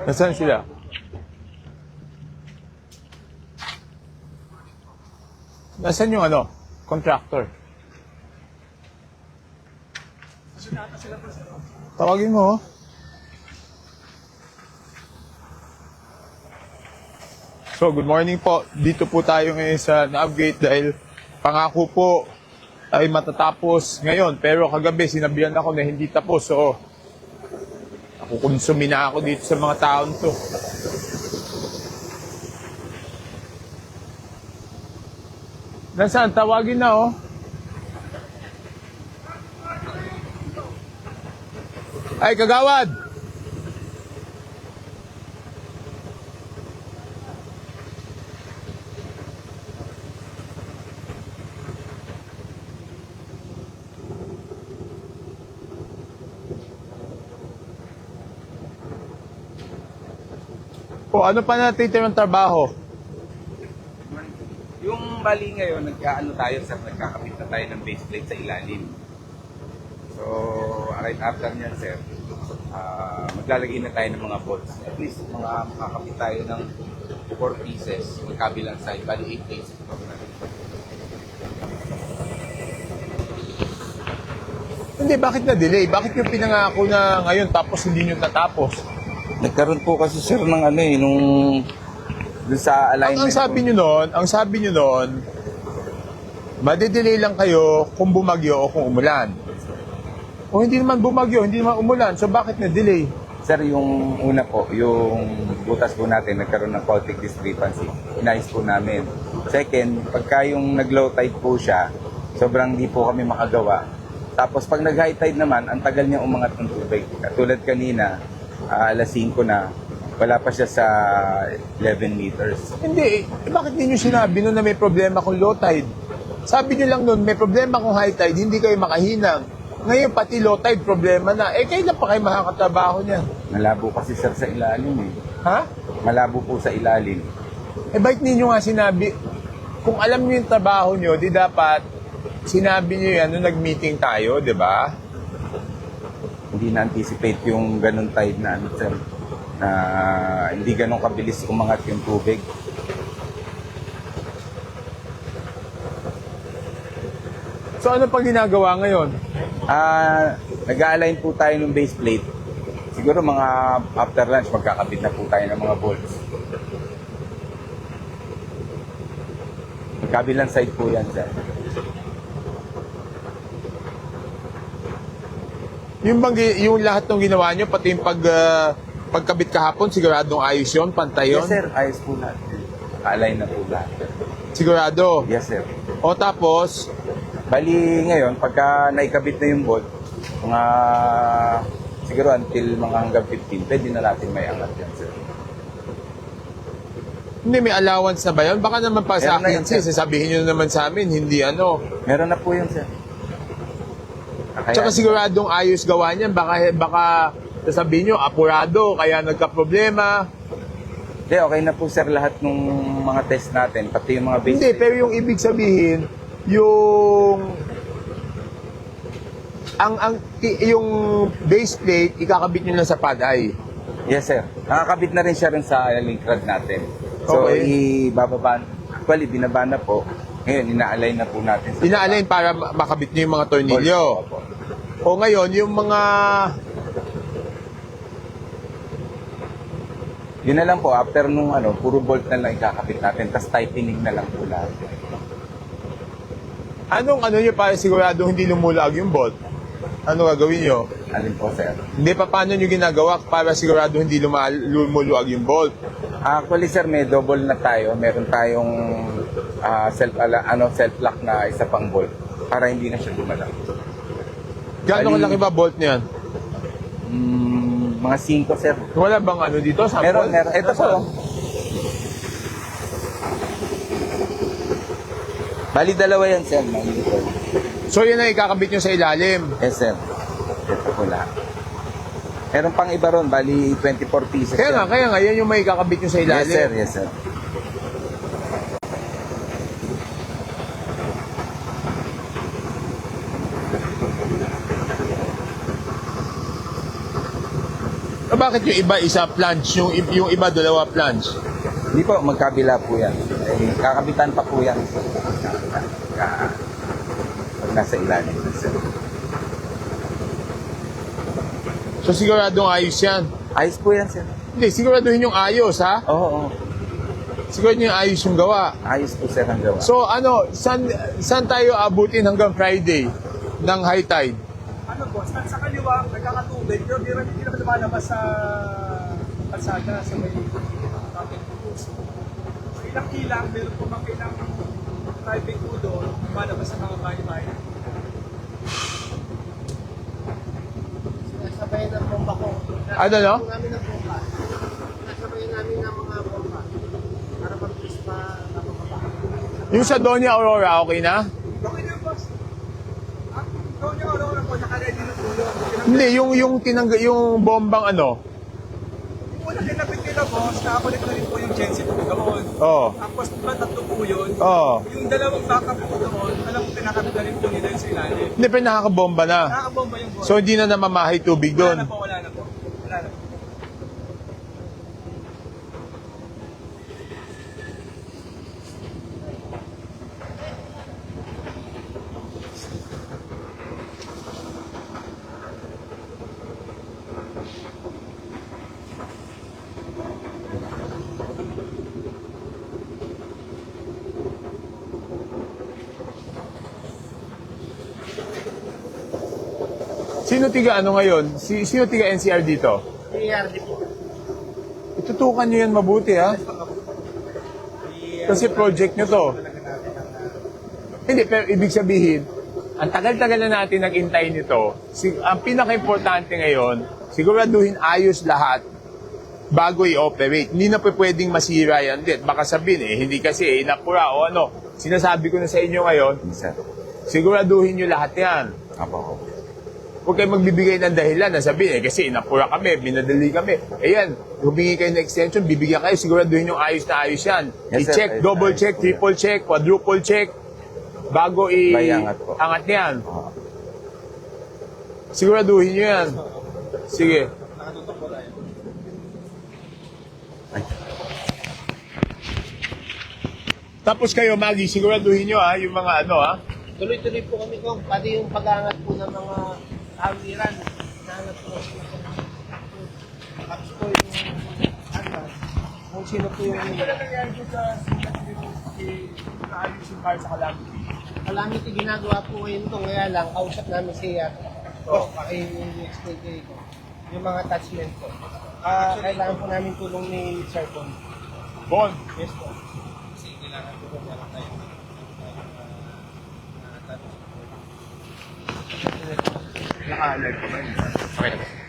Nasaan sila? Nasaan yung ano? Contractor. Tawagin mo. So, good morning po. Dito po tayo ngayon sa na-upgrade dahil pangako po ay matatapos ngayon. Pero kagabi, sinabihan ako na hindi tapos. So, kukonsumin na ako dito sa mga taon to. Nasaan? Tawagin na, oh. Ay, kagawad! O, ano pa natitirang trabaho? Yung bali ngayon, nagkaano tayo sa nagkakapit na tayo ng base plate sa ilalim. So, right after niyan, sir, maglalagay na tayo ng mga bolts. At least, makakapit tayo ng 4 pieces, magkabilang side, bali 8 pieces. Hindi, bakit na-delay? Bakit yung pinangako na ngayon tapos hindi nyo natapos? Nagkaroon po kasi, sir, ng ano eh, nung dun sa alignment. Ang sabi nyo noon, madidelay lang kayo kung bumagyo o kung umulan. O hindi naman bumagyo, hindi naman umulan, so bakit na-delay? Sir, yung una po, yung butas po natin, nagkaroon ng faulting discrepancy. Inayos po namin. Second, pagka yung nag-low tide po siya, sobrang di po kami makagawa. Tapos pag nag-high tide naman, ang tagal niya umangat ng tubig. Katulad kanina, alas 5 na, wala pa siya sa 11 meters. Hindi, bakit hindi nyo sinabi noon na may problema kung low tide? Sabi nyo lang noon, may problema kung high tide, hindi kayo makahinang. Ngayon, pati low tide, problema na. Eh, kailan pa kayo makakatrabaho niya? Malabo kasi, sir, sa ilalim eh. Ha? Malabo po sa ilalim. Eh, bakit ninyo nga sinabi, kung alam nyo yung trabaho nyo, di dapat sinabi nyo yan nung nag-meeting tayo, di ba? Hindi na-anticipate yung ganun tide na, ano, sir, na hindi ganun kabilis umangat yung tubig. So, ano pang ginagawa ngayon? Nag-a-align po tayo ng base plate. Siguro mga after lunch, magkakabit na po tayo ng mga bolts. Kabilang side po yan, sir. Yung lahat ng ginawa nyo, pati yung pagkabit kahapon, siguradong ayos yun, pantay yun? Yes, sir. Ayos po lahat. Align na po lahat. Sigurado? Yes, sir. O tapos, Bali ngayon, pagka naikabit na yung bolt, mga siguro until mga hanggang 15, pwede na natin may angat yan, sir. hindi may allowance na ba yun? Baka naman pa sa Meron na akin, yun, sir. sasabihin nyo naman sa amin, hindi ano. Meron na po yun, sir. Tsaka siguradong ayos gawa niyan, baka sasabihin nyo, apurado, kaya nagka-problema. Hindi, okay na po, sir, lahat ng mga test natin, pati yung mga base Hindi, plate. pero yung ibig sabihin, yung yung base plate, ikakabit nyo lang sa paday. Yes, sir. Nakakabit na rin siya rin sa link rod natin. So, Okay. ibababa, actually, binaba na po. Ngayon, ina-align na po natin. Ina-align para makabit nyo yung mga tornilyo. Opo. O ngayon, yung mga... Yun na lang po, after nung puro bolt na lang ikakabit natin, tapos tightening na lang po lahat. Anong nyo para sigurado hindi lumulag yung bolt? Ano gagawin nyo? Alin po, sir? Hindi pa paano nyo ginagawa para sigurado hindi lumuluag yung bolt? Actually, sir, may double na tayo. Meron tayong self-lock na isa pang bolt para hindi na siya lumalang. Gano'ng kalaki ba bolt niyan? Mga 5, sir. Wala bang ano dito? Sample? Meron. Ito po. Bali, dalawa yan, sir. So yun ang ikakabit nyo sa ilalim. Yes, sir. Ito po lahat. Meron pang iba ron, bali 24 pieces. Kaya nga, yan yung may ikakabit nyo sa ilalim. Yes, sir. Yes, sir. Bakit yung iba isa planch, yung iba dalawa planch? Hindi po, magkabila po yan. Eh, kakabitan pa po yan. Pag nasa ilalim. So siguradong ayos yan. Ayos po yan, sir. Hindi, siguraduhin yung ayos, ha? Oo, oo. Siguraduhin yung ayos yung gawa. Ayos po, sir, ang gawa. So ano, saan tayo abutin hanggang Friday ng high tide? Ano po, sa kaliwa, nagkakatubig, pero hindi naman lumalabas sa kalsada, sa may traffic rules. So, ilang ilang, meron po mga ilang driving po doon, lumalabas sa mga bahay-bahay. Sinasabayan ng bomba ko. Ano, no? Namin ng bomba. Sinasabayan namin ng mga bomba. Para mag-push pa napapaba. Yung sa Doña Aurora, okay na? Okay na, boss. Doon yung ano po, nakaready na po yun. Hindi, yung bombang ano. Yung una kinapit nila, boss, nakakulit na rin po yung genset po doon. Oo. Tapos, diba, tatlo po yun. Oo. Yung dalawang backup po doon, alam ko pinakabit na rin po nila yung sa ilalim. Hindi, pero nakakabomba na. Nakakabomba yung boss. So hindi na namamahay tubig Wala doon. na po, wala na po. Wala na po. Sino tiga ano ngayon? Sino tiga NCR dito? PRD po. Itutukan nyo yan mabuti, ha? Kasi project nyo to. Hindi, pero ibig sabihin, ang tagal-tagal na natin nag-intay nito, ang pinaka-importante ngayon, siguraduhin ayos lahat bago i-operate. Hindi na po pwedeng masira yan din. Baka sabihin hindi kasi inapura o ano. Sinasabi ko na sa inyo ngayon, Sir. siguraduhin nyo lahat yan. Apo. Huwag kayo magbibigay ng dahilan na sabihin, kasi inapura kami, binadali kami. Ayan, humingi kayo ng extension, bibigyan kayo, siguraduhin yung ayos na ayos yan. Yes, sir. I-check, Ayos na double ayos check, po triple check, quadruple check, bago Bayangat po. angat yan. Oo. Siguraduhin nyo yan. Sige. Tapos kayo, Maggie, siguraduhin nyo yung mga ano Tuloy-tuloy po kami kung pati yung pag-aangat po ng mga kawiran. Naangat po sila po. Tapos po yung ano, kung sino po yung Ano pala nangyari ko sa naayos yung car sa Calamity? calamity ginagawa po ngayon to. Kaya lang, kausap namin siya. Oh, paki-explain kayo ko. Yung mga attachment po. Kailangan po namin tulong ni Sir Bon. Bon, Yes po. Kasi kailangan po meron tayo. naka-alert ko ba yun? Okay na.